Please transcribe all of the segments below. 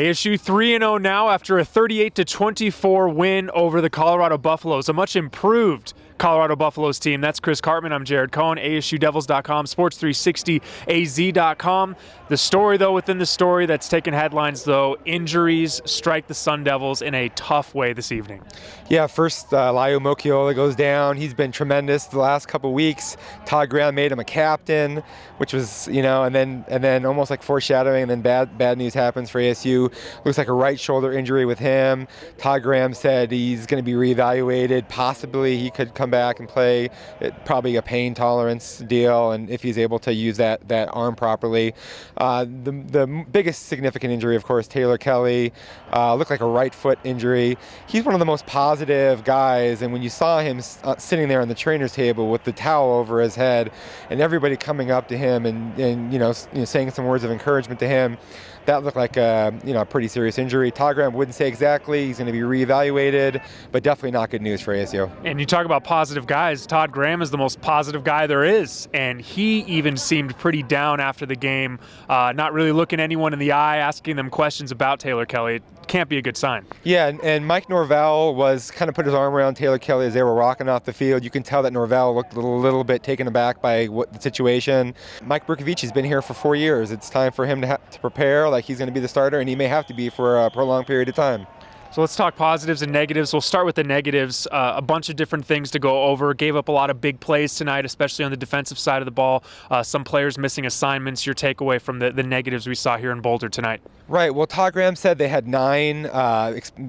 ASU 3-0 now after a 38-24 win over the Colorado Buffaloes, a much improved Colorado Buffaloes team. That's Chris Karpman. I'm Jared Cohen, ASUDevils.com, Sports360AZ.com. The story, though, within the story that's taken headlines, though, injuries strike the Sun Devils in a tough way this evening. Yeah, first Laio Mokiola goes down. He's been tremendous the last couple weeks. Todd Graham made him a captain, which was, and then almost like foreshadowing, and then bad news happens for ASU. Looks like a right shoulder injury with him. Todd Graham said he's going to be reevaluated. Possibly he could come back and play, probably a pain tolerance deal, and if he's able to use that arm properly. The biggest significant injury, of course, Taylor Kelly, looked like a right foot injury. He's one of the most positive guys, and when you saw him sitting there on the trainer's table with the towel over his head and everybody coming up to him and saying some words of encouragement to him, that looked like a pretty serious injury. Todd Graham wouldn't say exactly. He's going to be reevaluated, but definitely not good news for ASU. And you talk about positive guys. Todd Graham is the most positive guy there is, and he even seemed pretty down after the game, not really looking anyone in the eye, asking them questions about Taylor Kelly. It can't be a good sign. Yeah, and Mike Norvell was kind of put his arm around Taylor Kelly as they were walking off the field. You can tell that Norvell looked a little bit taken aback by the situation. Mike Brkovic has been here for 4 years. It's time for him to prepare like he's going to be the starter, and he may have to be for a prolonged period of time. So let's talk positives and negatives. We'll start with the negatives. A bunch of different things to go over. Gave up a lot of big plays tonight, especially on the defensive side of the ball. Some players missing assignments. Your takeaway from the negatives we saw here in Boulder tonight? Right. Well, Todd Graham said they had 9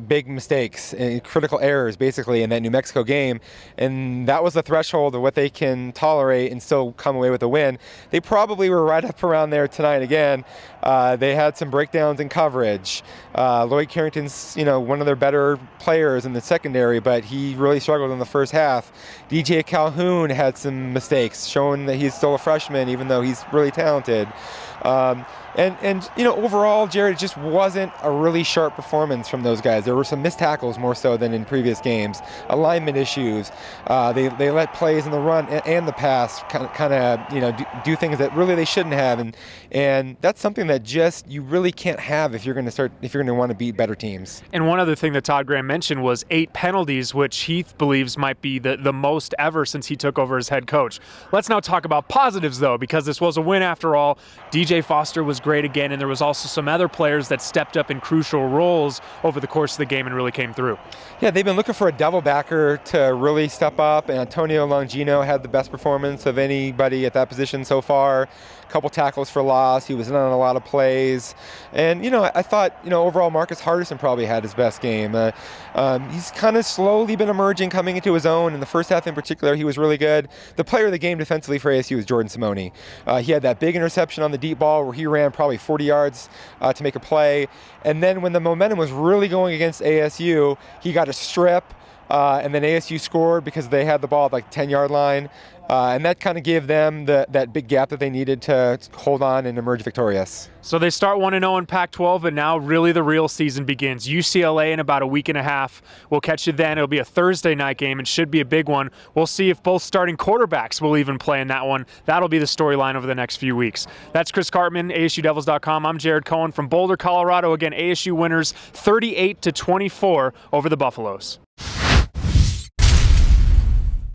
big mistakes and critical errors, basically, in that New Mexico game, and that was the threshold of what they can tolerate and still come away with a win. They probably were right up around there tonight again. They had some breakdowns in coverage. Lloyd Carrington's, one of their better players in the secondary, but he really struggled in the first half. DJ Calhoun had some mistakes, showing that he's still a freshman, even though he's really talented. Overall, Jared, it just wasn't a really sharp performance from those guys. There were some missed tackles more so than in previous games. Alignment issues. They let plays in the run and the pass kind of do things that really they shouldn't have, and that's something that just you really can't have if you're going to want to beat better teams. And one other thing that Todd Graham mentioned was 8 penalties, which he believes might be the most ever since he took over as head coach. Let's now talk about positives, though, because this was a win after all. DJ Foster was great again, and there was also some other players that stepped up in crucial roles over the course of the game and really came through. Yeah, they've been looking for a double backer to really step up, and Antonio Longino had the best performance of anybody at that position so far. A couple tackles for loss. He was in on a lot of plays. And, I thought, overall Marcus Hardison probably had his best game. He's kind of slowly been emerging, coming into his own. In the first half in particular, he was really good. The player of the game defensively for ASU was Jordan Simone. He had that big interception on the deep ball where he ran probably 40 yards to make a play. And then when the momentum was really going against ASU, he got a strip, and then ASU scored because they had the ball at like 10-yard line. And that kind of gave them that big gap that they needed to hold on and emerge victorious. So they start 1-0 in Pac-12, and now really the real season begins. UCLA in about a week and a half. We'll catch you then. It'll be a Thursday night game and should be a big one. We'll see if both starting quarterbacks will even play in that one. That'll be the storyline over the next few weeks. That's Chris Karpman, ASUDevils.com. I'm Jared Cohen from Boulder, Colorado. Again, ASU winners 38-24 over the Buffaloes.